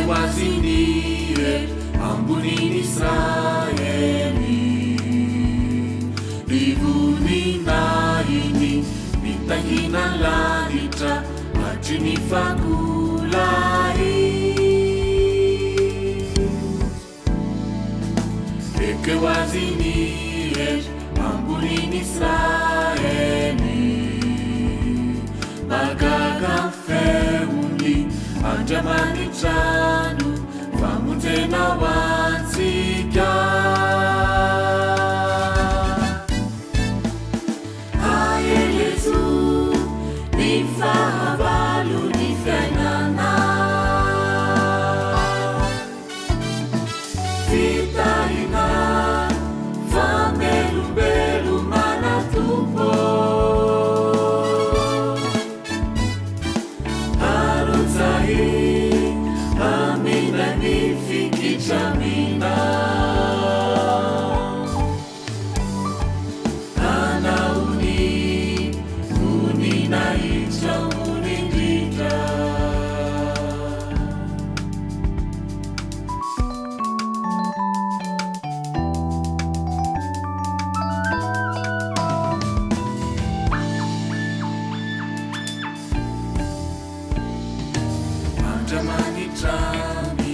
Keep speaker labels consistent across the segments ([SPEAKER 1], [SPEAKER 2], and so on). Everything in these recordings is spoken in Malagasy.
[SPEAKER 1] wazindie ambunini Israeli divuni naini nitahina laditra ajini fagulai eke wazindie ambunini Israeli magaga feuni anjamani trano famonjena hoantsika aelezo ny fahavalo ny fiainana fitahina famelombelo manatompo Jamani trani,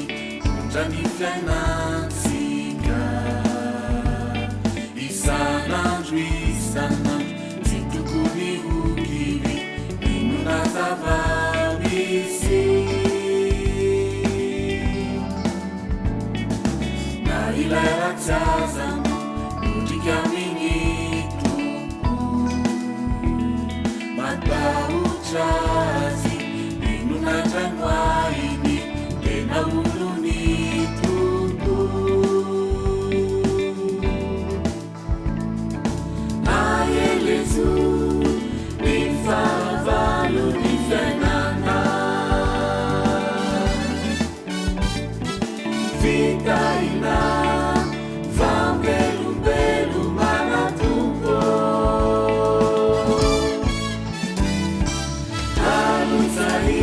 [SPEAKER 1] trani fiainatsika isanandro isanandro tsy tokony ho kivy inona zava-misy na ilay ratsy aza nodrika amin'ny tompo matahotra azy inona tranoainy tena olony tompo aelezo ny fahavalo ny fiainana fitahina famelombelo manatompo alontsai